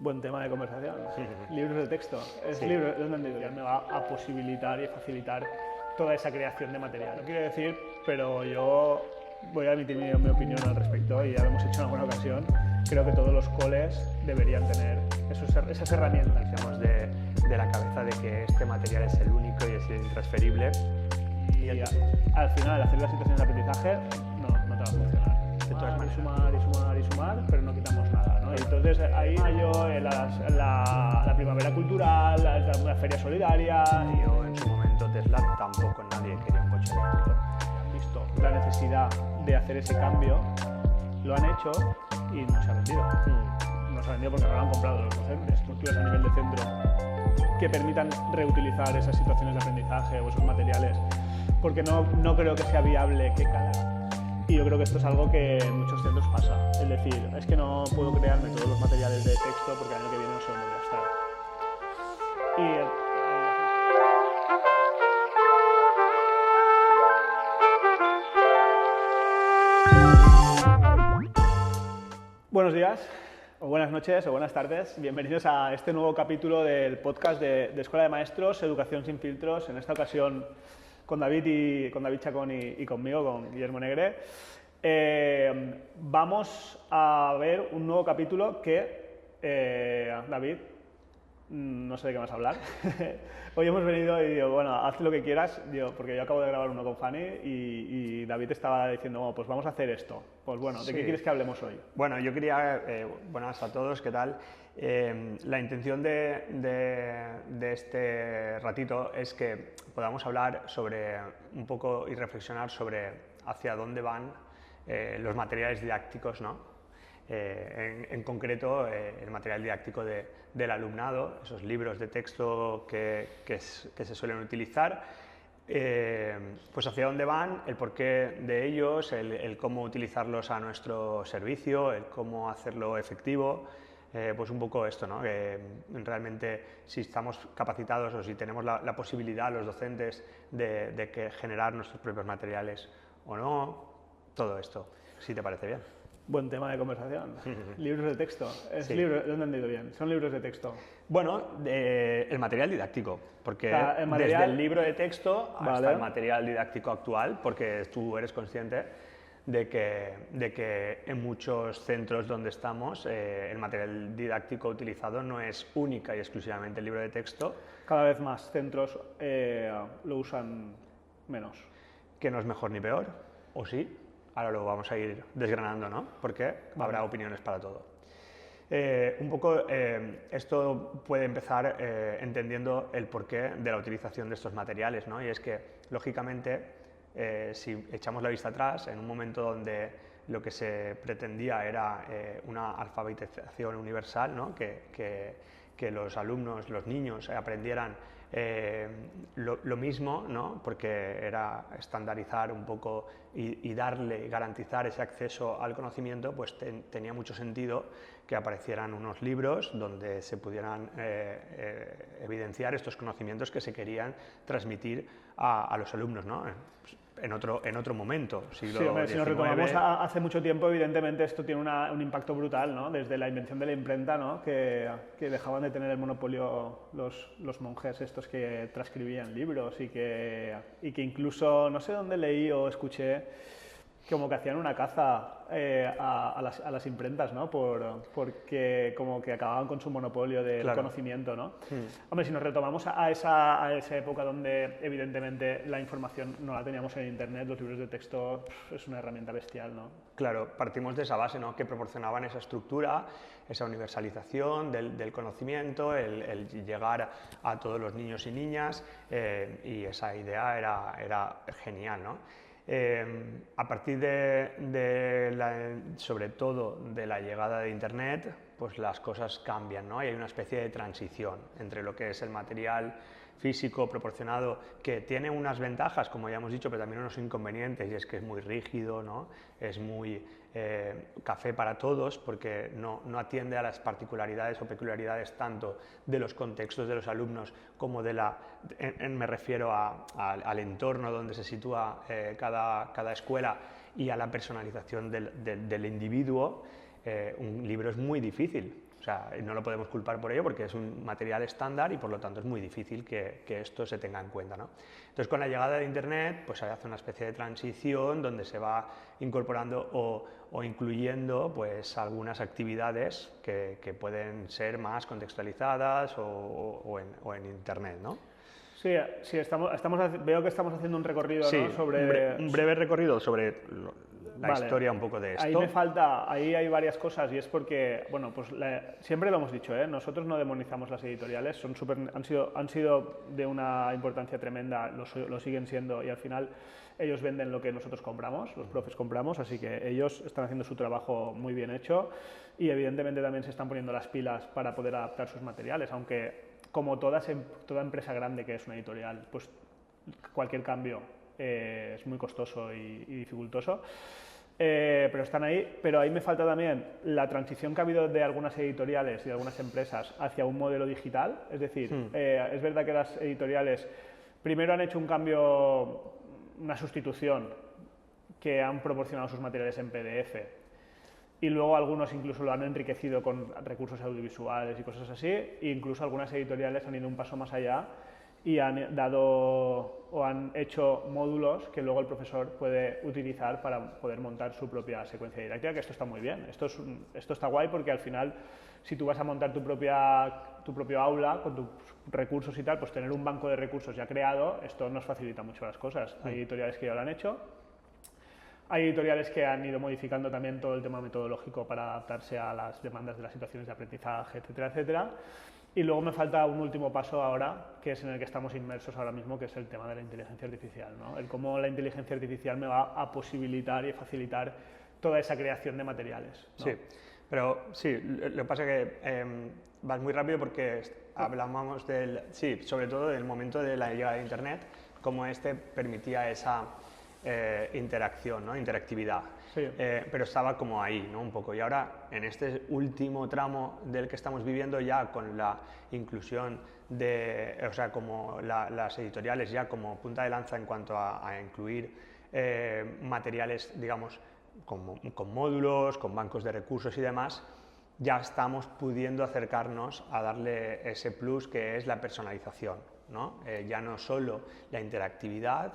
Buen tema de conversación. Libros de texto. Es Sí. libro, lo he entendido. Ya me va a posibilitar y facilitar toda esa creación de material. No quiero decir, pero yo voy a emitir mi opinión al respecto y ya lo hemos hecho en alguna ocasión. Creo que todos los coles deberían tener esas herramientas. Digamos, de la cabeza de que este material es el único y es el intransferible. Y al final, hacer las situaciones de aprendizaje no te va a funcionar. De todas maneras. Sumar, pero no quitamos nada, ¿no? Y entonces ahí yo la primavera cultural, la feria solidaria. Yo en su momento Tesla tampoco nadie quería un coche eléctrico. Han visto la necesidad de hacer ese cambio, lo han hecho y no se ha vendido. No se ha vendido porque no lo han comprado los docentes. Estructuras a nivel de centro que permitan reutilizar esas situaciones de aprendizaje o esos materiales, porque no creo que sea viable que cada... Y yo creo que esto es algo que en muchos centros pasa. Es decir, es que no puedo crearme todos los materiales de texto porque el año que viene no sé dónde voy a estar. Buenos días, o buenas noches, o buenas tardes. Bienvenidos a este nuevo capítulo del podcast de Escuela de Maestros, Educación sin filtros. En esta ocasión con David Chacón y conmigo, con Guillermo Negre. Vamos a ver un nuevo capítulo que, David, no sé de qué vas a hablar. Hoy hemos venido y digo, bueno, haz lo que quieras, porque yo acabo de grabar uno con Fanny y David estaba diciendo, oh, pues vamos a hacer esto. Pues bueno, ¿de qué quieres que hablemos hoy? Bueno, yo quería, buenas a todos, ¿qué tal? La intención de este ratito es que podamos hablar sobre un poco y reflexionar sobre hacia dónde van los materiales didácticos, ¿no? En concreto, el material didáctico del alumnado, esos libros de texto que se suelen utilizar, pues hacia dónde van, el porqué de ellos, el cómo utilizarlos a nuestro servicio, el cómo hacerlo efectivo, pues un poco esto, ¿no? Que realmente si estamos capacitados o si tenemos la posibilidad los docentes de generar nuestros propios materiales o no, todo esto, si te parece bien. Buen tema de conversación. Libros de texto. Sí. Lo he entendido bien. Son libros de texto. Bueno, el material didáctico, porque O sea, desde el libro de texto hasta Vale. el material didáctico actual, porque tú eres consciente de que en muchos centros donde estamos el material didáctico utilizado no es única y exclusivamente el libro de texto. Cada vez más centros lo usan menos. Que no es mejor ni peor, o sí. Ahora lo vamos a ir desgranando, ¿no? Porque habrá opiniones para todo. Un poco esto puede empezar entendiendo el porqué de la utilización de estos materiales, ¿no? Y es que, lógicamente, si echamos la vista atrás, en un momento donde lo que se pretendía era una alfabetización universal, ¿no? Que los alumnos, los niños aprendieran lo mismo, ¿no? Porque era estandarizar un poco y darle, garantizar ese acceso al conocimiento, pues tenía mucho sentido que aparecieran unos libros donde se pudieran evidenciar estos conocimientos que se querían transmitir a los alumnos, ¿no? En otro momento, siglo Sí, hombre, si nos retomamos XIX. hace mucho tiempo, evidentemente esto tiene un impacto brutal, ¿no? Desde la invención de la imprenta, ¿no? Que dejaban de tener el monopolio los monjes estos que transcribían libros y que incluso, no sé dónde leí o escuché, como que hacían una caza a las imprentas, ¿no? Porque como que acababan con su monopolio del Claro. conocimiento, ¿no? Hombre, si nos retomamos a esa época donde evidentemente la información no la teníamos en internet, los libros de texto es una herramienta bestial, ¿no? Claro, partimos de esa base, ¿no? Que proporcionaban esa estructura, esa universalización del conocimiento, el llegar a todos los niños y niñas, y esa idea era genial, ¿no? A partir sobre todo de la llegada de Internet, pues las cosas cambian, ¿no? Y hay una especie de transición entre lo que es el material físico proporcionado, que tiene unas ventajas, como ya hemos dicho, pero también unos inconvenientes, y es que es muy rígido, ¿no? Es muy café para todos, porque no atiende a las particularidades o peculiaridades tanto de los contextos de los alumnos como me refiero al entorno donde se sitúa cada escuela y a la personalización del individuo. Un libro es muy difícil. O sea, no lo podemos culpar por ello porque es un material estándar y por lo tanto es muy difícil que esto se tenga en cuenta, ¿no? Entonces, con la llegada de Internet, pues se hace una especie de transición donde se va incorporando o incluyendo pues algunas actividades que pueden ser más contextualizadas o en Internet, ¿no? Sí, sí, veo que estamos haciendo un recorrido, Sí, ¿no? Sobre... un breve recorrido sobre la Vale. historia un poco de esto. Ahí hay varias cosas y es porque, bueno, pues siempre lo hemos dicho, ¿eh? Nosotros no demonizamos las editoriales, han sido de una importancia tremenda, lo siguen siendo y al final ellos venden lo que nosotros compramos, los profes compramos, así que ellos están haciendo su trabajo muy bien hecho y evidentemente también se están poniendo las pilas para poder adaptar sus materiales, aunque como toda empresa grande que es una editorial, pues cualquier cambio es muy costoso y dificultoso. Pero están ahí, pero ahí me falta también la transición que ha habido de algunas editoriales y de algunas empresas hacia un modelo digital, es decir, es verdad que las editoriales primero han hecho un cambio, una sustitución, que han proporcionado sus materiales en PDF y luego algunos incluso lo han enriquecido con recursos audiovisuales y cosas así, e incluso algunas editoriales han ido un paso más allá y han dado o han hecho módulos que luego el profesor puede utilizar para poder montar su propia secuencia didáctica, que esto está muy bien. Esto está guay porque al final, si tú vas a montar tu propio aula con tus recursos y tal, pues tener un banco de recursos ya creado, esto nos facilita mucho las cosas. Hay editoriales que ya lo han hecho. Hay editoriales que han ido modificando también todo el tema metodológico para adaptarse a las demandas de las situaciones de aprendizaje, etcétera, etcétera. Y luego me falta un último paso ahora, que es en el que estamos inmersos ahora mismo, que es el tema de la inteligencia artificial, ¿no? El cómo la inteligencia artificial me va a posibilitar y facilitar toda esa creación de materiales, ¿no? Sí, pero sí, lo que pasa es que vas muy rápido porque hablamos sobre todo del momento de la llegada de Internet, cómo este permitía esa interacción, ¿no? Interactividad. Sí. Pero estaba como ahí, ¿no? Un poco. Y ahora, en este último tramo del que estamos viviendo, ya con la inclusión o sea, como las editoriales ya como punta de lanza en cuanto a incluir materiales, digamos, con módulos, con bancos de recursos y demás, ya estamos pudiendo acercarnos a darle ese plus que es la personalización, ¿no? Ya no solo la interactividad,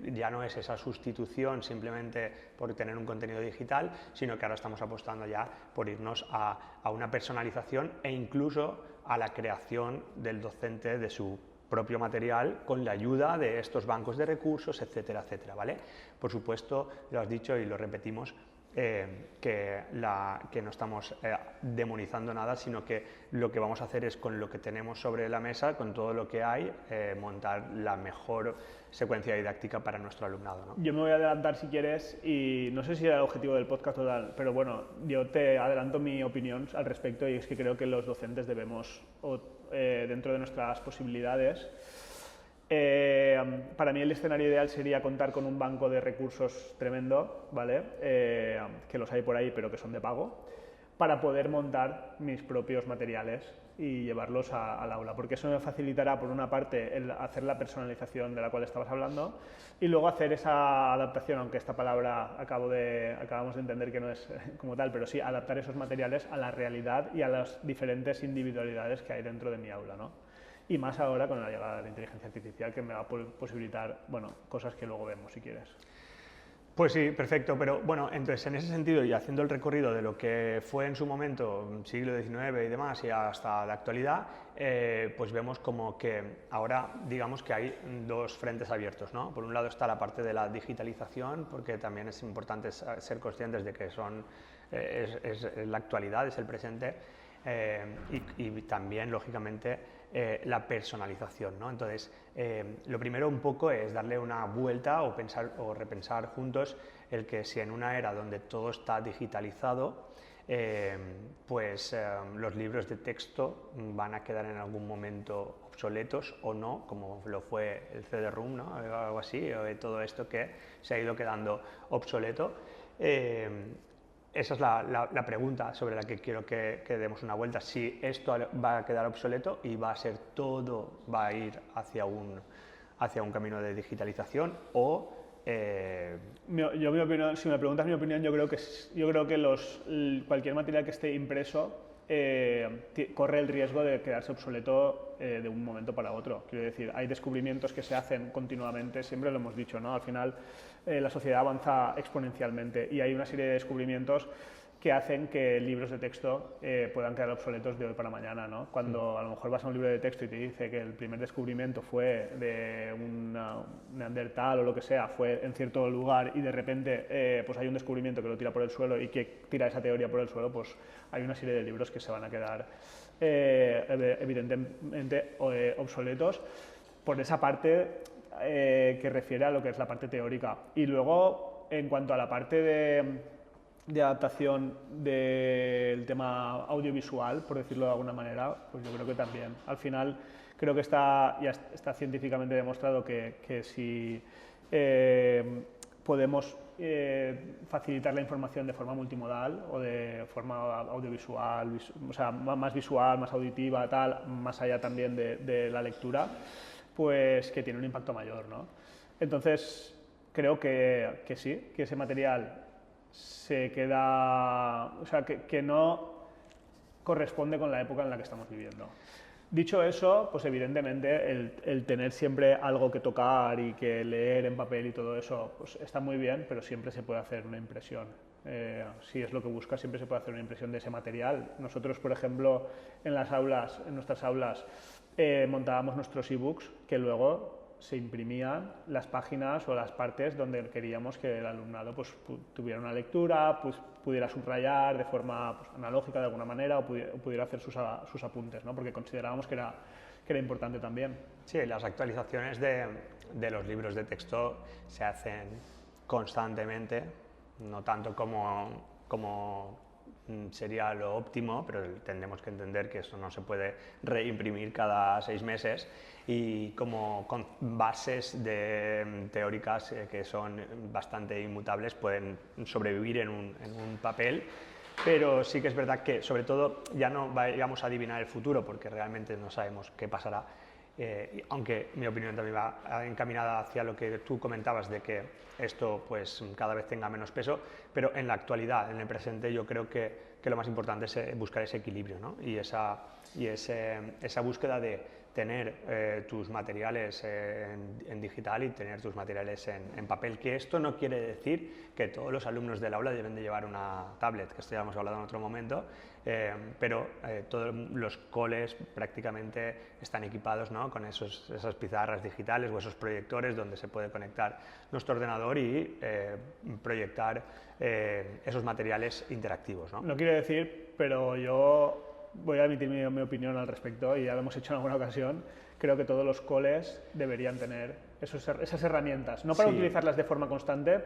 ya no es esa sustitución simplemente por tener un contenido digital, sino que ahora estamos apostando ya por irnos a una personalización e incluso a la creación del docente de su propio material con la ayuda de estos bancos de recursos, etcétera, etcétera, ¿vale? Por supuesto, lo has dicho y lo repetimos, que no estamos demonizando nada, sino que lo que vamos a hacer es con lo que tenemos sobre la mesa, con todo lo que hay, montar la mejor secuencia didáctica para nuestro alumnado, ¿no? Yo me voy a adelantar si quieres y no sé si era el objetivo del podcast total, pero bueno, yo te adelanto mi opinión al respecto y es que creo que los docentes debemos, dentro de nuestras posibilidades, para mí el escenario ideal sería contar con un banco de recursos tremendo, ¿vale? Que los hay por ahí pero que son de pago, para poder montar mis propios materiales y llevarlos al aula, porque eso me facilitará por una parte hacer la personalización de la cual estabas hablando y luego hacer esa adaptación, aunque esta palabra acabamos de entender que no es como tal, pero sí adaptar esos materiales a la realidad y a las diferentes individualidades que hay dentro de mi aula, ¿no? Y más ahora con la llegada de la inteligencia artificial, que me va a posibilitar, bueno, cosas que luego vemos si quieres. Pues sí, perfecto, pero bueno, entonces en ese sentido y haciendo el recorrido de lo que fue en su momento, siglo XIX y demás, y hasta la actualidad, pues vemos como que ahora digamos que hay dos frentes abiertos, ¿no? Por un lado está la parte de la digitalización, porque también es importante ser conscientes de que es la actualidad, es el presente, y también, lógicamente, la personalización, ¿no? Entonces, lo primero un poco es darle una vuelta o repensar juntos el que si en una era donde todo está digitalizado, pues los libros de texto van a quedar en algún momento obsoletos o no, como lo fue el CD-ROM, ¿no? Algo así, o todo esto que se ha ido quedando obsoleto. Esa es la pregunta sobre la que quiero que demos una vuelta. Si esto va a quedar obsoleto y va a ir hacia un camino de digitalización o... Mi opinión, si me preguntas mi opinión, yo creo que cualquier material que esté impreso corre el riesgo de quedarse obsoleto de un momento para otro. Quiero decir, hay descubrimientos que se hacen continuamente, siempre lo hemos dicho, ¿no? Al final la sociedad avanza exponencialmente y hay una serie de descubrimientos que hacen que libros de texto puedan quedar obsoletos de hoy para mañana, ¿no? Cuando a lo mejor vas a un libro de texto y te dice que el primer descubrimiento fue de un neandertal o lo que sea, fue en cierto lugar y de repente pues hay un descubrimiento que lo tira por el suelo y que tira esa teoría por el suelo, pues hay una serie de libros que se van a quedar evidentemente obsoletos por esa parte que refiere a lo que es la parte teórica. Y luego, en cuanto a la parte de adaptación del tema audiovisual, por decirlo de alguna manera, pues yo creo que también. Al final creo que ya está científicamente demostrado que si podemos facilitar la información de forma multimodal o de forma audiovisual, o sea, más visual, más auditiva, tal, más allá también de la lectura, pues que tiene un impacto mayor, ¿no? Entonces, creo que sí, que ese material se queda, o sea, que no corresponde con la época en la que estamos viviendo. Dicho eso, pues evidentemente el tener siempre algo que tocar y que leer en papel y todo eso, pues está muy bien, pero siempre se puede hacer una impresión. Si es lo que buscas, siempre se puede hacer una impresión de ese material. Nosotros, por ejemplo, en nuestras aulas, montábamos nuestros ebooks que luego se imprimían las páginas o las partes donde queríamos que el alumnado pues, tuviera una lectura, pues, pudiera subrayar de forma pues, analógica de alguna manera o pudiera hacer sus apuntes, ¿no? Porque considerábamos que era importante también. Sí, las actualizaciones de los libros de texto se hacen constantemente, no tanto como sería lo óptimo, pero tendremos que entender que eso no se puede reimprimir cada 6 meses y como con bases teóricas que son bastante inmutables pueden sobrevivir en un papel, pero sí que es verdad que sobre todo ya no vayamos a adivinar el futuro porque realmente no sabemos qué pasará. Aunque mi opinión también va encaminada hacia lo que tú comentabas de que esto pues cada vez tenga menos peso, pero en la actualidad, en el presente, yo creo que lo más importante es buscar ese equilibrio, ¿no? y esa búsqueda de tener tus materiales en digital y tener tus materiales en papel, que esto no quiere decir que todos los alumnos del aula deben de llevar una tablet, que esto ya hemos hablado en otro momento, pero todos los coles prácticamente están equipados, ¿no? Con esas pizarras digitales o esos proyectores donde se puede conectar nuestro ordenador y proyectar esos materiales interactivos, ¿no? No quiero decir, pero yo voy a emitir mi opinión al respecto y ya lo hemos hecho en alguna ocasión. Creo que todos los coles deberían tener esas herramientas, no para utilizarlas de forma constante,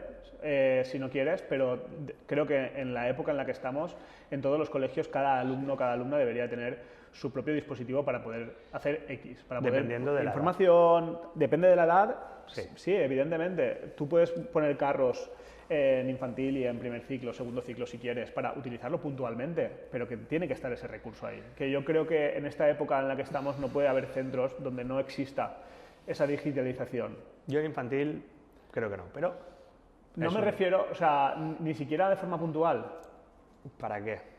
si no quieres, pero creo que en la época en la que estamos, en todos los colegios, cada alumno, cada alumna debería tener su propio dispositivo para poder hacer X, para poder dependiendo de la información, depende de la edad, sí, evidentemente. Tú puedes poner carros en infantil y en primer ciclo, segundo ciclo si quieres, para utilizarlo puntualmente, pero que tiene que estar ese recurso ahí. Que yo creo que en esta época en la que estamos no puede haber centros donde no exista esa digitalización. Yo en infantil creo que no, pero... No me refiero, o sea, ni siquiera de forma puntual. ¿Para qué?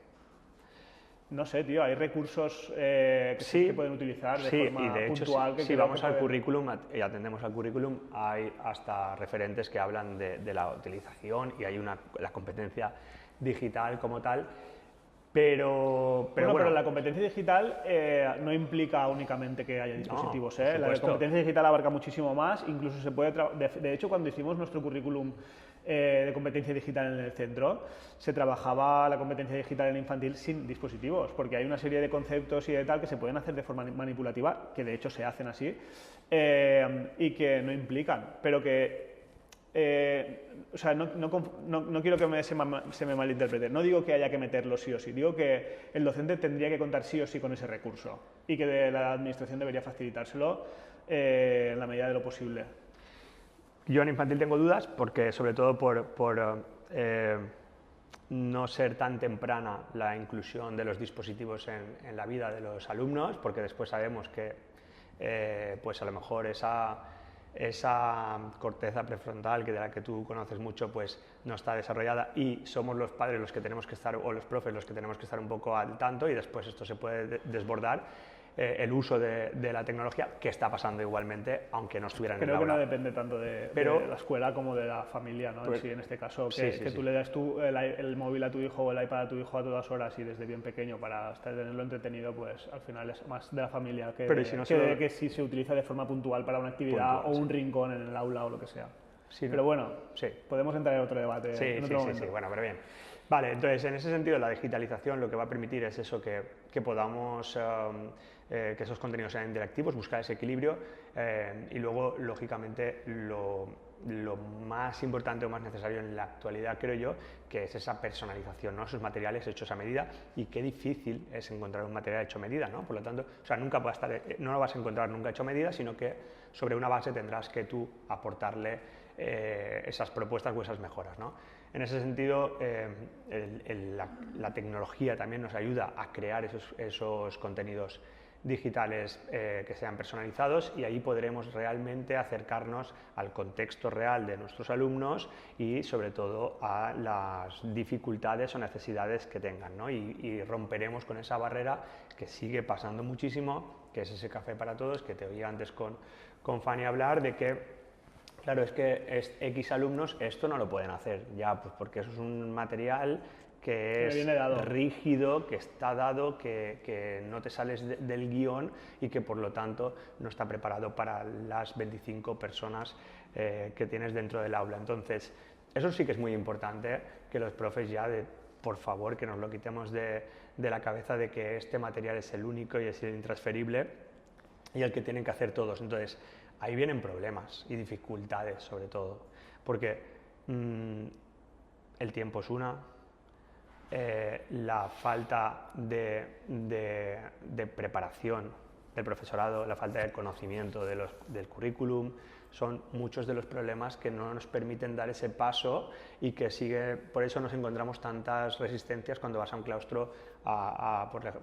No sé, tío, hay recursos que pueden utilizar de forma y de hecho, puntual. Si vamos al currículum y atendemos al currículum, hay hasta referentes que hablan de la utilización y hay la competencia digital como tal, pero la competencia digital no implica únicamente que haya dispositivos. No, la competencia digital abarca muchísimo más, incluso se puede... De hecho, cuando hicimos nuestro currículum de competencia digital en el centro, se trabajaba la competencia digital en infantil sin dispositivos, porque hay una serie de conceptos y de tal que se pueden hacer de forma manipulativa, que de hecho se hacen así, y que no implican, pero que... o sea, no quiero que se me malinterprete, no digo que haya que meterlo sí o sí, digo que el docente tendría que contar sí o sí con ese recurso y que la administración debería facilitárselo en la medida de lo posible. Yo en infantil tengo dudas porque, sobre todo por no ser tan temprana la inclusión de los dispositivos en la vida de los alumnos, porque después sabemos que pues a lo mejor esa corteza prefrontal de la que tú conoces mucho, pues no está desarrollada y somos los padres los que tenemos que estar, o los profes los que tenemos que estar un poco al tanto, y después esto se puede desbordar. El uso de la tecnología, que está pasando igualmente, aunque no estuviera en el aula. Creo que no depende tanto de la escuela como de la familia, ¿no? Pues, sí, en este caso, que tú le das el móvil a tu hijo o el iPad a tu hijo a todas horas y desde bien pequeño para tenerlo entretenido, pues al final es más de la familia que si se utiliza de forma puntual para una actividad o un rincón en el aula o lo que sea. Sí, pero bueno, podemos entrar en otro debate en otro momento. Sí, bueno, pero bien. Vale, entonces en ese sentido la digitalización lo que va a permitir es eso, que podamos, que esos contenidos sean interactivos, buscar ese equilibrio y luego, lógicamente, lo más importante o más necesario en la actualidad, creo yo, que es esa personalización, ¿no? Esos materiales hechos a medida, y qué difícil es encontrar un material hecho a medida, ¿no? Por lo tanto, o sea, no lo vas a encontrar nunca hecho a medida, sino que sobre una base tendrás que tú aportarle esas propuestas o esas mejoras, ¿no? En ese sentido, la tecnología también nos ayuda a crear esos contenidos digitales que sean personalizados, y ahí podremos realmente acercarnos al contexto real de nuestros alumnos y sobre todo a las dificultades o necesidades que tengan, ¿no? Y romperemos con esa barrera que sigue pasando muchísimo, que es ese café para todos, que te oí antes con Fanny hablar de que claro, es que X alumnos esto no lo pueden hacer ya, pues porque eso es un material que es rígido, que está dado, que no te sales del guión y que por lo tanto no está preparado para las 25 personas que tienes dentro del aula. Entonces, eso sí que es muy importante que los profes ya, por favor, que nos lo quitemos de la cabeza de que este material es el único y es el intransferible y el que tienen que hacer todos. Entonces, ahí vienen problemas y dificultades, sobre todo, porque el tiempo es una, la falta de preparación del profesorado, la falta de conocimiento del currículum, son muchos de los problemas que no nos permiten dar ese paso y que por eso nos encontramos tantas resistencias cuando vas a un claustro,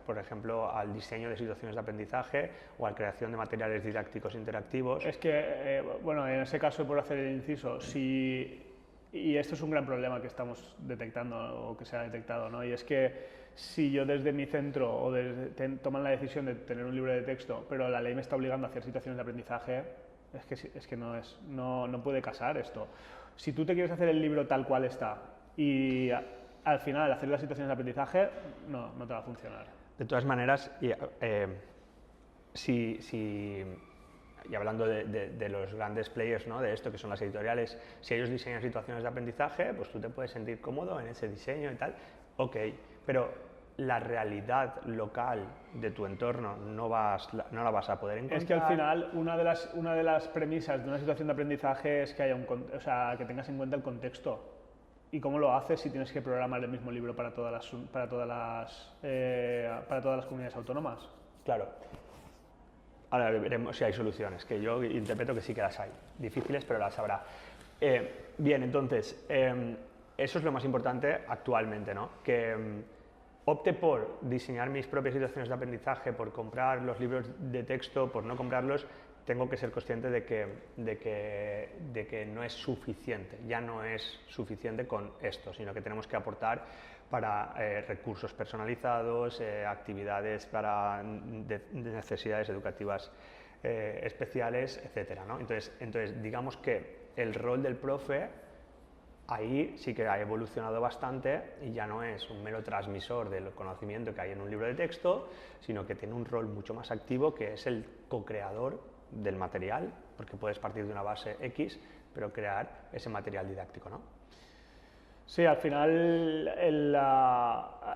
por ejemplo, al diseño de situaciones de aprendizaje o a la creación de materiales didácticos interactivos. Es que, bueno, en ese caso, por hacer el inciso, y esto es un gran problema que estamos detectando o que se ha detectado, ¿no? Y es que si yo desde mi centro toman la decisión de tener un libro de texto, pero la ley me está obligando a hacer situaciones de aprendizaje, es que no puede casar esto. Si tú te quieres hacer el libro tal cual está y al final hacer las situaciones de aprendizaje, no te va a funcionar. De todas maneras, y hablando de los grandes players, ¿no?, de esto, que son las editoriales, si ellos diseñan situaciones de aprendizaje, pues tú te puedes sentir cómodo en ese diseño y tal, ok, pero la realidad local de tu entorno no la vas a poder encontrar. Es que al final una de las premisas de una situación de aprendizaje es que que tengas en cuenta el contexto. ¿Y cómo lo haces si tienes que programar el mismo libro para todas las comunidades autónomas? Claro. Ahora veremos si hay soluciones, que yo interpreto que sí que las hay. Difíciles, pero las habrá. Bien, entonces, eso es lo más importante actualmente, ¿no? Que opte por diseñar mis propias situaciones de aprendizaje, por comprar los libros de texto, por no comprarlos. Tengo que ser consciente de que no es suficiente, ya no es suficiente con esto, sino que tenemos que aportar para recursos personalizados, actividades para necesidades educativas especiales, etcétera, ¿no? Entonces, digamos que el rol del profe ahí sí que ha evolucionado bastante y ya no es un mero transmisor del conocimiento que hay en un libro de texto, sino que tiene un rol mucho más activo, que es el co-creador del material, porque puedes partir de una base X, pero crear ese material didáctico, ¿no? Sí, al final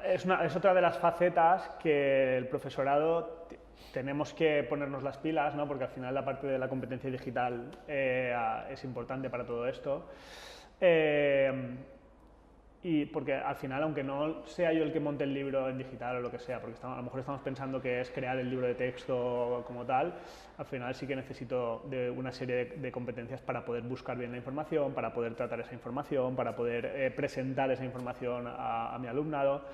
es otra de las facetas que el profesorado tenemos que ponernos las pilas, ¿no? Porque al final la parte de la competencia digital es importante para todo esto. Y porque al final, aunque no sea yo el que monte el libro en digital o lo que sea, porque a lo mejor estamos pensando que es crear el libro de texto como tal, al final sí que necesito de una serie de competencias para poder buscar bien la información, para poder tratar esa información, para poder presentar esa información a mi alumnado.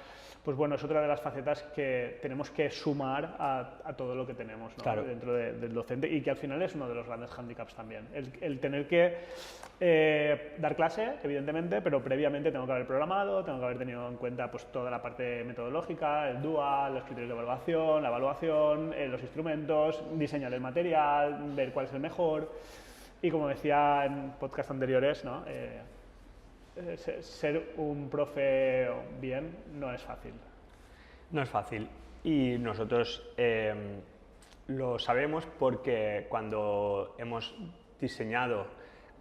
pues bueno, es otra de las facetas que tenemos que sumar a todo lo que tenemos, ¿no? Claro. Dentro del docente, y que al final es uno de los grandes hándicaps también. El tener que dar clase, evidentemente, pero previamente tengo que haber programado, tengo que haber tenido en cuenta pues, toda la parte metodológica, el dual, los criterios de evaluación, la evaluación, los instrumentos, diseñar el material, ver cuál es el mejor. Y como decía en podcast anteriores, ¿no? Ser un profe bien no es fácil. No es fácil. Y nosotros lo sabemos porque cuando hemos diseñado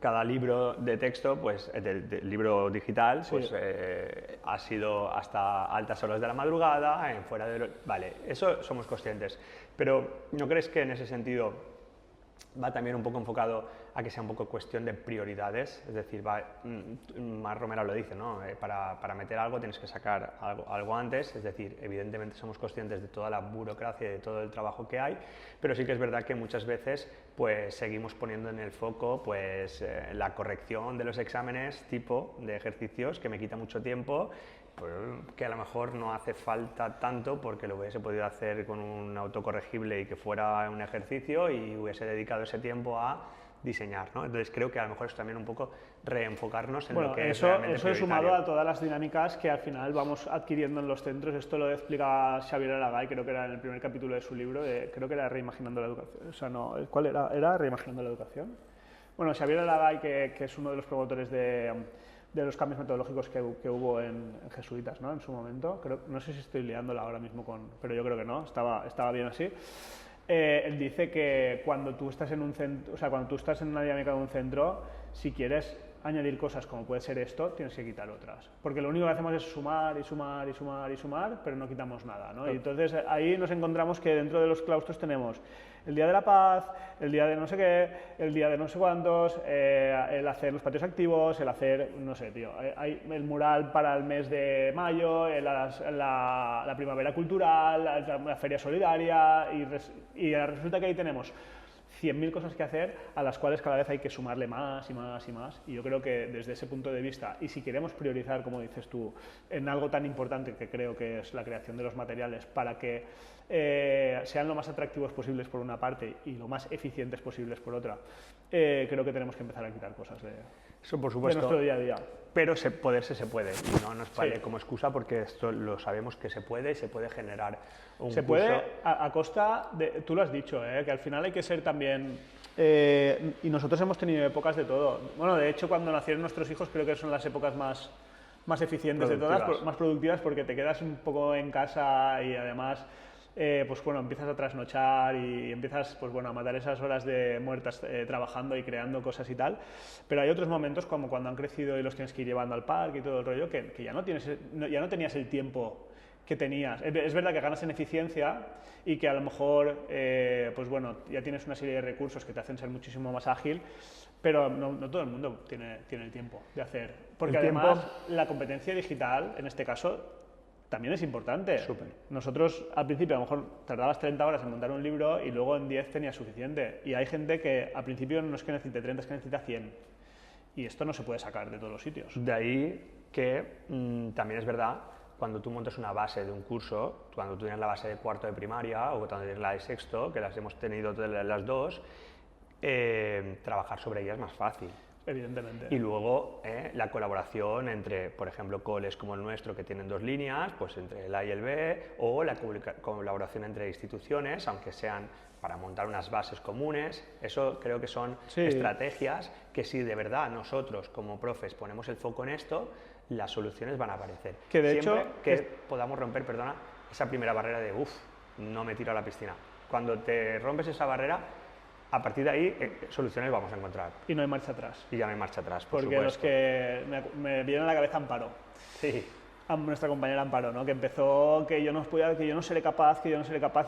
cada libro de texto, pues del libro digital, Sí. pues ha sido hasta altas horas de la madrugada, fuera de Vale, eso somos conscientes. Pero ¿no crees que en ese sentido va también un poco enfocado a que sea un poco cuestión de prioridades? Es decir, Mar Romero lo dice, ¿no? Para meter algo tienes que sacar algo antes, es decir, evidentemente somos conscientes de toda la burocracia y de todo el trabajo que hay, pero sí que es verdad que muchas veces pues seguimos poniendo en el foco pues la corrección de los exámenes tipo de ejercicios que me quita mucho tiempo, que a lo mejor no hace falta tanto porque lo hubiese podido hacer con un autocorregible y que fuera un ejercicio y hubiese dedicado ese tiempo a diseñar, ¿no? Entonces creo que a lo mejor es también un poco reenfocarnos en lo que es realmente eso es sumado prioritario. a todas las dinámicas que al final vamos adquiriendo en los centros. Esto lo explica Xavier Aragay, creo que era en el primer capítulo de su libro, creo que era Reimaginando la Educación. O sea, no, ¿cuál era? ¿Era Reimaginando la Educación? Bueno, Xavier Aragay, que es uno de los promotores de los cambios metodológicos que hubo en Jesuitas, ¿no? En su momento. No sé si estoy liándola ahora mismo pero yo creo que no, estaba bien así. Él dice que cuando tú estás en un centro, o sea, cuando tú estás en una dinámica de un centro, si quieres añadir cosas como puede ser esto, tienes que quitar otras. Porque lo único que hacemos es sumar y sumar y sumar y sumar, pero no quitamos nada, ¿no? Y entonces ahí nos encontramos que dentro de los claustros tenemos el día de la paz, el día de no sé qué, el día de no sé cuántos, el hacer los patios activos, el hacer, no sé, tío, hay el mural para el mes de mayo, la primavera cultural, la feria solidaria, y resulta que ahí tenemos 100.000 cosas que hacer a las cuales cada vez hay que sumarle más y más y más, y yo creo que desde ese punto de vista, y si queremos priorizar, como dices tú, en algo tan importante que creo que es la creación de los materiales para que sean lo más atractivos posibles por una parte y lo más eficientes posibles por otra, creo que tenemos que empezar a quitar cosas Eso por de supuesto, nuestro día a día. pero poderse se puede, y no nos vale Sí. como excusa porque esto lo sabemos que se puede y se puede generar un Se curso. puede a costa de, tú lo has dicho, que al final hay que ser también, y nosotros hemos tenido épocas de todo. Bueno, de hecho cuando nacieron nuestros hijos creo que son las épocas más eficientes de todas, más productivas, porque te quedas un poco en casa y además pues bueno, empiezas a trasnochar y empiezas pues bueno, a matar esas horas de muertas trabajando y creando cosas y tal, pero hay otros momentos como cuando han crecido y los tienes que ir llevando al parque y todo el rollo que ya no tenías el tiempo que tenías. Es verdad que ganas en eficiencia y que a lo mejor pues bueno, ya tienes una serie de recursos que te hacen ser muchísimo más ágil, pero no todo el mundo tiene el tiempo de hacer, porque además la competencia digital en este caso también es importante. Súper. Nosotros al principio a lo mejor tardabas 30 horas en montar un libro y luego en 10 tenías suficiente. Y hay gente que al principio no es que necesite 30, es que necesita 100. Y esto no se puede sacar de todos los sitios. De ahí que también es verdad, cuando tú montas una base de un curso, cuando tú tienes la base de cuarto de primaria o cuando tienes la de sexto, que las hemos tenido las dos, trabajar sobre ellas es más fácil. Evidentemente. Y luego la colaboración entre, por ejemplo, coles como el nuestro que tienen dos líneas, pues entre el A y el B, o la colaboración entre instituciones, aunque sean para montar unas bases comunes. Eso creo que son estrategias que si de verdad nosotros como profes ponemos el foco en esto, las soluciones van a aparecer. Que de Siempre hecho, que podamos romper, esa primera barrera de no me tiro a la piscina. Cuando te rompes esa barrera, a partir de ahí, soluciones vamos a encontrar. Y no hay marcha atrás. Y ya no hay marcha atrás, por Porque supuesto. los que me vienen a la cabeza Amparo. Sí. A nuestra compañera Amparo, ¿no? Que empezó que yo no seré capaz, y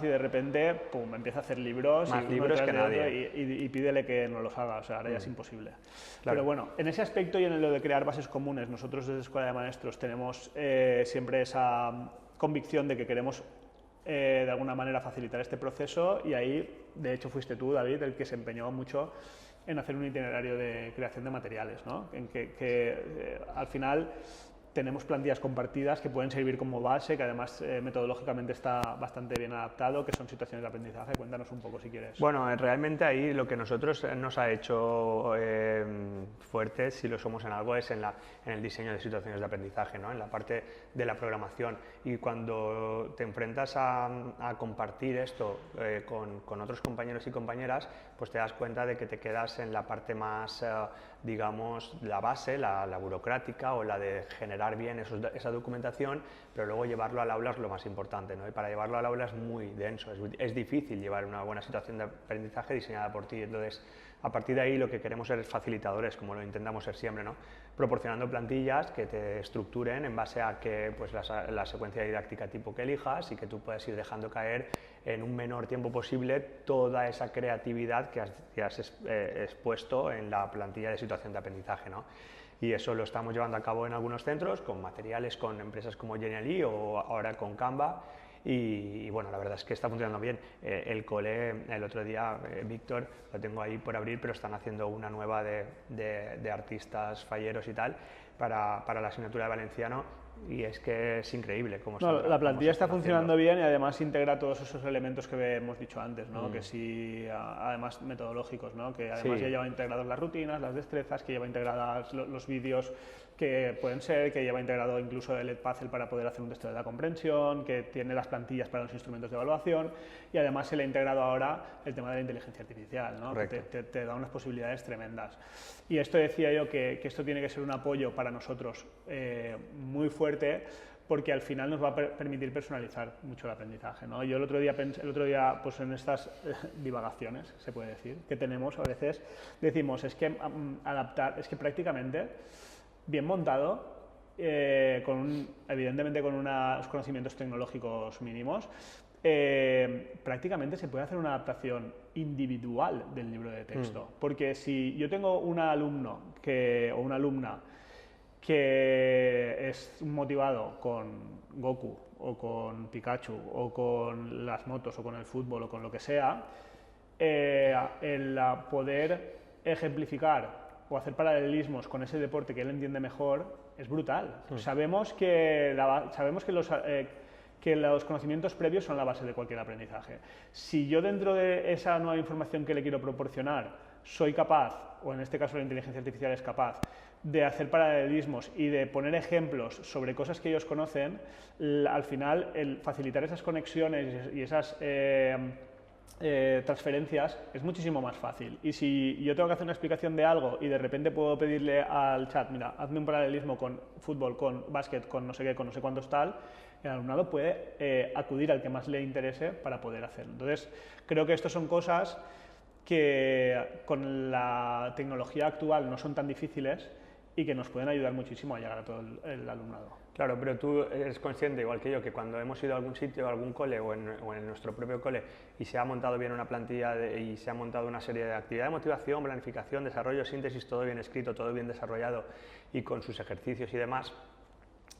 de repente, pum, empieza a hacer libros. Más y libros que nadie. Y pídele que no los haga, o sea, ahora ya es imposible. Claro. Pero bueno, en ese aspecto y en lo de crear bases comunes, nosotros desde Escuela de Maestros tenemos siempre esa convicción de que queremos de alguna manera facilitar este proceso, y ahí, de hecho, fuiste tú, David, el que se empeñó mucho en hacer un itinerario de creación de materiales, ¿no? En que al final tenemos plantillas compartidas que pueden servir como base, que además metodológicamente está bastante bien adaptado, que son situaciones de aprendizaje. Cuéntanos un poco si quieres. Bueno, realmente ahí lo que nosotros nos ha hecho fuertes, si lo somos en algo, es en el diseño de situaciones de aprendizaje, ¿no? En la parte de la programación. Y cuando te enfrentas a compartir esto con otros compañeros y compañeras, pues te das cuenta de que te quedas en la parte más, digamos, la base, la burocrática o la de generar bien esa documentación, pero luego llevarlo al aula es lo más importante, ¿no? Y para llevarlo al aula es muy denso, es difícil llevar una buena situación de aprendizaje diseñada por ti. Entonces, a partir de ahí lo que queremos ser facilitadores, como lo intentamos ser siempre, ¿no? Proporcionando plantillas que te estructuren en base a que pues, la secuencia didáctica tipo que elijas y que tú puedas ir dejando caer en un menor tiempo posible toda esa creatividad que has expuesto en la plantilla de situación de aprendizaje, ¿no? Y eso lo estamos llevando a cabo en algunos centros, con materiales, con empresas como Genially o ahora con Canva. Y bueno, la verdad es que está funcionando bien. El cole, el otro día, Víctor, lo tengo ahí por abrir, pero están haciendo una nueva de artistas falleros y tal para la asignatura de valenciano. Y es que es increíble cómo la plantilla está funcionando bien y además integra todos esos elementos que hemos dicho antes, ¿no? Que sí, además metodológicos, ¿no? Que además ya lleva integradas las rutinas, las destrezas, que lleva integradas los vídeos que pueden ser, que lleva integrado incluso el Edpuzzle para poder hacer un test de la comprensión, que tiene las plantillas para los instrumentos de evaluación y además se le ha integrado ahora el tema de la inteligencia artificial, ¿no? Que te da unas posibilidades tremendas. Y esto decía yo que esto tiene que ser un apoyo para nosotros muy fuerte, porque al final nos va a permitir personalizar mucho el aprendizaje, ¿no? Yo el otro día pues en estas divagaciones, se puede decir, que tenemos a veces, decimos, es que adaptar, es que prácticamente bien montado, evidentemente con unos conocimientos tecnológicos mínimos, prácticamente se puede hacer una adaptación individual del libro de texto, porque si yo tengo un alumno o una alumna que es motivado con Goku o con Pikachu o con las motos o con el fútbol o con lo que sea, el poder ejemplificar o hacer paralelismos con ese deporte que él entiende mejor es brutal. Sabemos que los conocimientos previos son la base de cualquier aprendizaje. Si yo dentro de esa nueva información que le quiero proporcionar soy capaz, o en este caso la inteligencia artificial es capaz, de hacer paralelismos y de poner ejemplos sobre cosas que ellos conocen, al final el facilitar esas conexiones y esas transferencias es muchísimo más fácil. Y si yo tengo que hacer una explicación de algo y de repente puedo pedirle al chat, mira, hazme un paralelismo con fútbol, con básquet, con no sé qué, con no sé cuántos tal, el alumnado puede acudir al que más le interese para poder hacerlo. Entonces, creo que estas son cosas que con la tecnología actual no son tan difíciles y que nos pueden ayudar muchísimo a llegar a todo el alumnado. Claro, pero tú eres consciente, igual que yo, que cuando hemos ido a algún sitio, a algún cole o en nuestro propio cole y se ha montado bien una plantilla y se ha montado una serie de actividades de motivación, planificación, desarrollo, síntesis, todo bien escrito, todo bien desarrollado y con sus ejercicios y demás,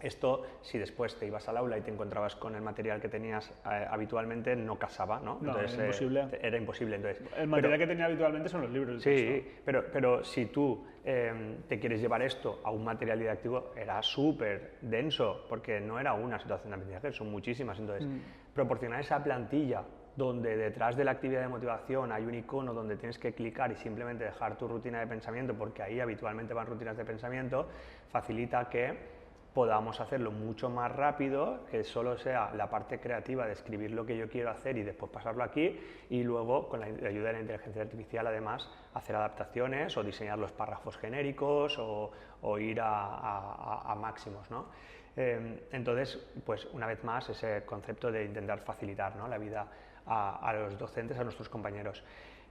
esto, si después te ibas al aula y te encontrabas con el material que tenías habitualmente, no casaba, ¿no? Entonces, era imposible. Era imposible. Entonces, el material que tenía habitualmente son los libros. Sí, pero si tú te quieres llevar esto a un material didáctico, era súper denso, porque no era una situación de aprendizaje, son muchísimas. Entonces, proporcionar esa plantilla donde detrás de la actividad de motivación hay un icono donde tienes que clicar y simplemente dejar tu rutina de pensamiento, porque ahí habitualmente van rutinas de pensamiento, facilita que podamos hacerlo mucho más rápido, que solo sea la parte creativa de escribir lo que yo quiero hacer y después pasarlo aquí, y luego con la ayuda de la inteligencia artificial además hacer adaptaciones o diseñar los párrafos genéricos o ir a máximos, ¿no? Entonces, pues una vez más ese concepto de intentar facilitar, ¿no?, la vida a los docentes, a nuestros compañeros.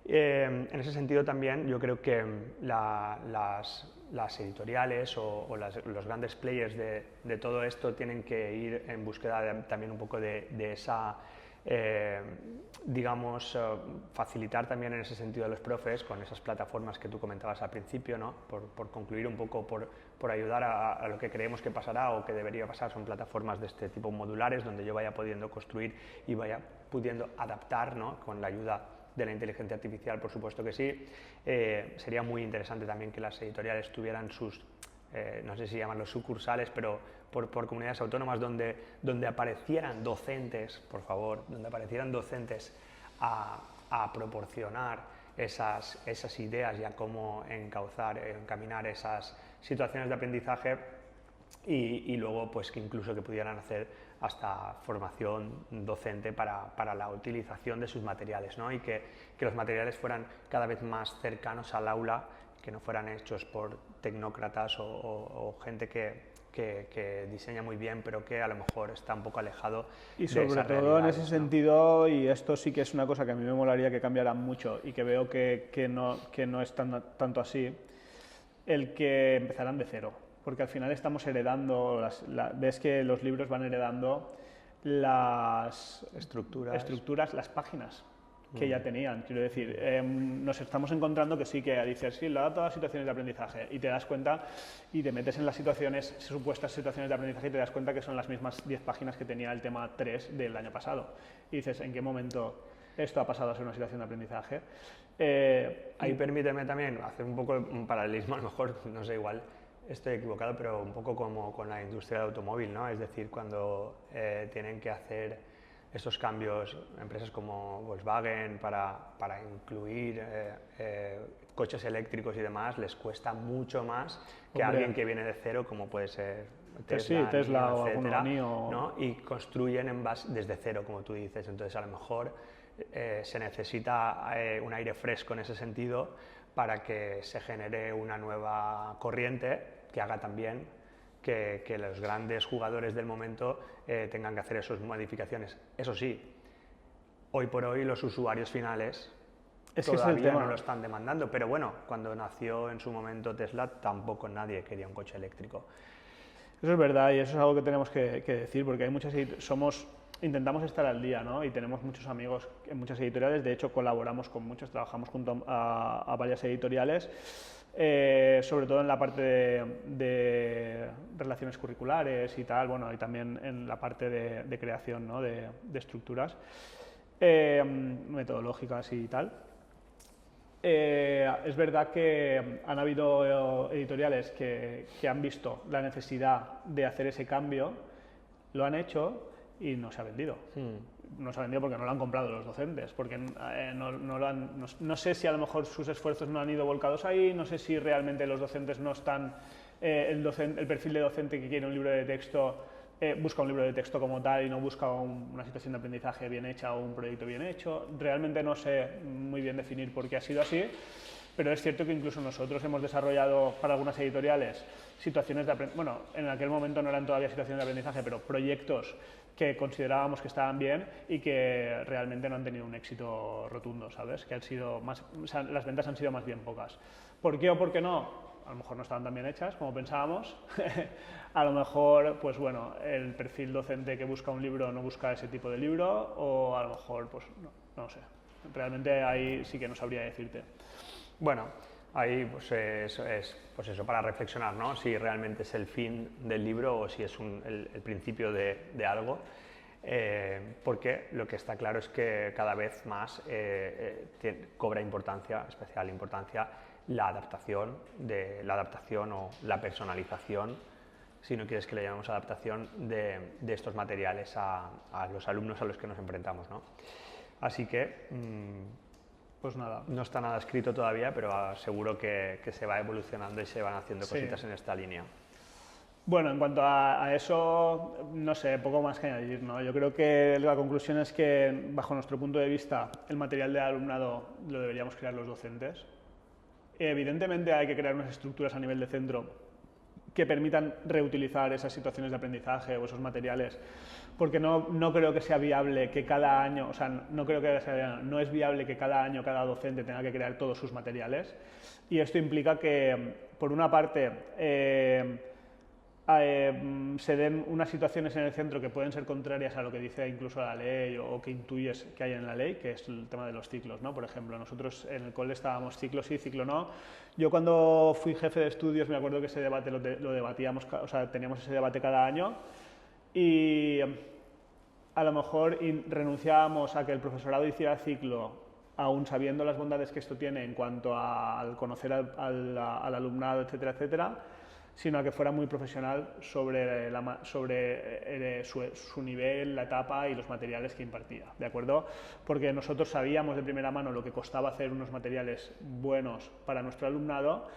En ese sentido también yo creo que las editoriales o los grandes players de todo esto tienen que ir en búsqueda también un poco de esa, digamos, facilitar también en ese sentido a los profes con esas plataformas que tú comentabas al principio, ¿no? Por concluir un poco, por ayudar a lo que creemos que pasará o que debería pasar. Son plataformas de este tipo modulares donde yo vaya pudiendo construir y vaya pudiendo adaptar, ¿no?, con la ayuda de la inteligencia artificial, por supuesto que sí. Sería muy interesante también que las editoriales tuvieran sus no sé si llamarlos sucursales, pero por comunidades autónomas donde aparecieran docentes, por favor, donde aparecieran docentes a proporcionar esas ideas y a cómo encaminar esas situaciones de aprendizaje y luego pues que incluso que pudieran hacer hasta formación docente para la utilización de sus materiales, ¿no? Y que los materiales fueran cada vez más cercanos al aula, que no fueran hechos por tecnócratas o gente que diseña muy bien, pero que a lo mejor está un poco alejado y de sobre esas todo en realidades, ese ¿no? sentido, y esto sí que es una cosa que a mí me molaría que cambiara mucho y que veo que no es tanto así, el que empezaran de cero, porque al final estamos heredando, ves que los libros van heredando las estructuras, las páginas que ya tenían. Quiero decir, nos estamos encontrando que sí, que dices, sí, lo adapta a situaciones de aprendizaje, y te das cuenta y te metes en las supuestas situaciones de aprendizaje, y te das cuenta que son las mismas 10 páginas que tenía el tema 3 del año pasado. Y dices, ¿en qué momento esto ha pasado a ser una situación de aprendizaje? Ahí permíteme también hacer un poco un paralelismo, a lo mejor, no sé, igual estoy equivocado, pero un poco como con la industria del automóvil, ¿no? Es decir, cuando tienen que hacer estos cambios, empresas como Volkswagen, para incluir coches eléctricos y demás, les cuesta mucho más que alguien que viene de cero, como puede ser Tesla o etcétera, alguna NIO, ¿no? Y construyen desde cero, como tú dices. Entonces, a lo mejor se necesita un aire fresco en ese sentido para que se genere una nueva corriente que haga también que los grandes jugadores del momento tengan que hacer esas modificaciones. Eso sí, hoy por hoy los usuarios finales todavía no lo están demandando, pero bueno, cuando nació en su momento Tesla tampoco nadie quería un coche eléctrico. Eso es verdad, y eso es algo que tenemos que decir, porque hay intentamos estar al día, ¿no? Y tenemos muchos amigos en muchas editoriales, de hecho colaboramos con muchos, trabajamos junto a varias editoriales, sobre todo en la parte de relaciones curriculares y tal, bueno, y también en la parte de creación, ¿no? de estructuras metodológicas y tal. Es verdad que han habido editoriales que han visto la necesidad de hacer ese cambio, lo han hecho y no se ha vendido. No se ha vendido porque no lo han comprado los docentes, porque no sé si a lo mejor sus esfuerzos no han ido volcados ahí, no sé si realmente los docentes no están, el perfil de docente que quiere un libro de texto busca un libro de texto como tal y no busca una situación de aprendizaje bien hecha o un proyecto bien hecho. Realmente no sé muy bien definir por qué ha sido así, pero es cierto que incluso nosotros hemos desarrollado para algunas editoriales situaciones de aprendizaje, bueno, en aquel momento no eran todavía situaciones de aprendizaje, pero proyectos que considerábamos que estaban bien y que realmente no han tenido un éxito rotundo, ¿sabes? Que han sido más, o sea, las ventas han sido más bien pocas. ¿Por qué o por qué no? A lo mejor no estaban tan bien hechas como pensábamos. A lo mejor, pues bueno, el perfil docente que busca un libro no busca ese tipo de libro, o a lo mejor, pues no sé. Realmente ahí sí que no sabría decirte. Bueno, ahí pues pues eso, para reflexionar, ¿no? Si realmente es el fin del libro o si es el principio de algo. Porque lo que está claro es que cada vez más cobra especial importancia, la adaptación o la personalización, si no quieres que le llamemos adaptación, de estos materiales a los alumnos a los que nos enfrentamos, ¿no? Así que, pues nada. No está nada escrito todavía, pero seguro que se va evolucionando y se van haciendo cositas en esta línea. Bueno, en cuanto a eso, no sé, poco más que añadir, ¿no? Yo creo que la conclusión es que, bajo nuestro punto de vista, el material de alumnado lo deberíamos crear los docentes. Evidentemente hay que crear unas estructuras a nivel de centro que permitan reutilizar esas situaciones de aprendizaje o esos materiales, porque no creo que sea viable que cada año, o sea, no es viable que cada año cada docente tenga que crear todos sus materiales, y esto implica que, por una parte, se den unas situaciones en el centro que pueden ser contrarias a lo que dice incluso la ley o que intuyes que hay en la ley, que es el tema de los ciclos, ¿no? Por ejemplo, nosotros en el cole estábamos ciclo sí, ciclo no. Yo cuando fui jefe de estudios me acuerdo que ese debate lo debatíamos, o sea, teníamos ese debate cada año, y a lo mejor renunciábamos a que el profesorado hiciera ciclo, aún sabiendo las bondades que esto tiene en cuanto al conocer al alumnado, etcétera, etcétera, sino a que fuera muy profesional sobre, su nivel, la etapa y los materiales que impartía, ¿de acuerdo? Porque nosotros sabíamos de primera mano lo que costaba hacer unos materiales buenos para nuestro alumnado,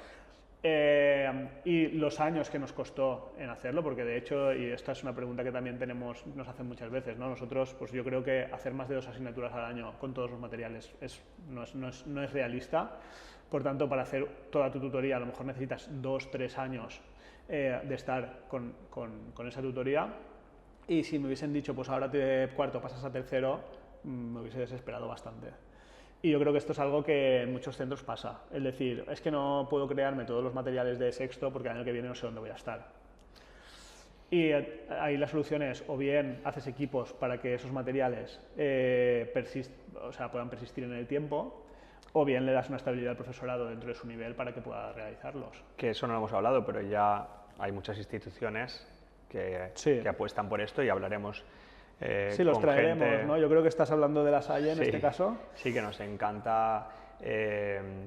y los años que nos costó en hacerlo, porque de hecho, y esta es una pregunta que también nos hacen muchas veces, ¿no? Nosotros, pues yo creo que hacer más de 2 asignaturas al año con todos los materiales no es realista. Por tanto, para hacer toda tu tutoría a lo mejor necesitas 2-3 años de estar con esa tutoría, y si me hubiesen dicho, pues ahora de cuarto pasas a tercero, me hubiese desesperado bastante. Y yo creo que esto es algo que en muchos centros pasa. Es decir, es que no puedo crearme todos los materiales de sexto porque el año que viene no sé dónde voy a estar. Y ahí la solución es, o bien haces equipos para que esos materiales puedan persistir en el tiempo, o bien le das una estabilidad al profesorado dentro de su nivel para que pueda realizarlos. Que eso no lo hemos hablado, pero ya hay muchas instituciones que apuestan por esto y hablaremos. Sí, los traeremos, gente, ¿no? Yo creo que estás hablando de La Salle en este caso. Sí, que nos encanta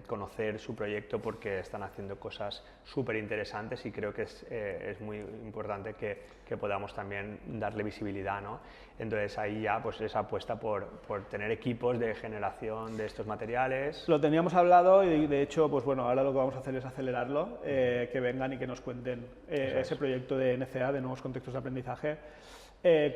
conocer su proyecto porque están haciendo cosas súper interesantes y creo que es muy importante que podamos también darle visibilidad, ¿no? Entonces ahí ya pues esa apuesta por tener equipos de generación de estos materiales. Lo teníamos hablado y de hecho, pues bueno, ahora lo que vamos a hacer es acelerarlo, que vengan y que nos cuenten ese proyecto de NCA, de Nuevos Contextos de Aprendizaje.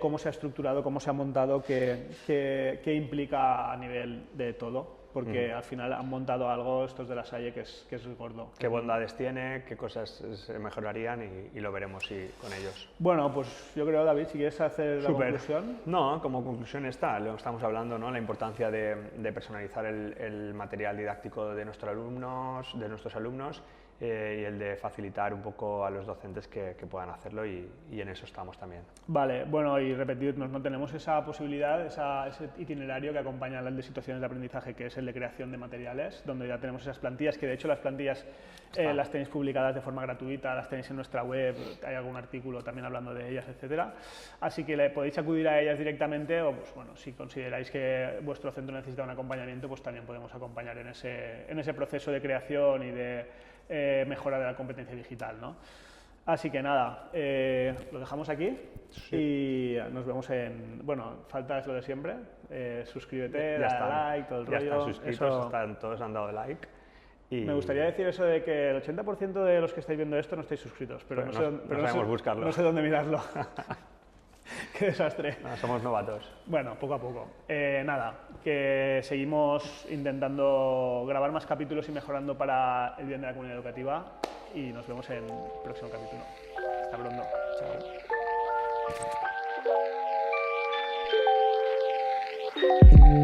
Cómo se ha estructurado, cómo se ha montado, qué implica a nivel de todo, porque al final han montado algo estos de La Salle que es gordo. ¿Qué bondades tiene? ¿Qué cosas se mejorarían? Y lo veremos con ellos. Bueno, pues yo creo, David, si quieres hacer la conclusión. No, como conclusión estamos hablando, ¿no? La importancia de personalizar el material didáctico de nuestros alumnos, y el de facilitar un poco a los docentes que puedan hacerlo y en eso estamos también. Vale, bueno, y repetirnos, no tenemos esa posibilidad, ese itinerario que acompaña a las de situaciones de aprendizaje, que es el de creación de materiales, donde ya tenemos esas plantillas, que de hecho las plantillas las tenéis publicadas de forma gratuita, las tenéis en nuestra web, hay algún artículo también hablando de ellas, etcétera. Así que podéis acudir a ellas directamente o, pues bueno, si consideráis que vuestro centro necesita un acompañamiento, pues también podemos acompañar en ese proceso de creación y de mejora de la competencia digital, ¿no? Así que nada, lo dejamos aquí y nos vemos bueno, falta es lo de siempre, suscríbete, dale like, todo el rollo. Ya están suscritos, todos han dado like. Y me gustaría decir eso de que el 80% de los que estáis viendo esto no estáis suscritos, pero no sabemos buscarlo. No sé dónde mirarlo. Qué desastre. No, somos novatos. Bueno, poco a poco. Nada, que seguimos intentando grabar más capítulos y mejorando para el bien de la comunidad educativa y nos vemos en el próximo capítulo. Hasta pronto. Chao.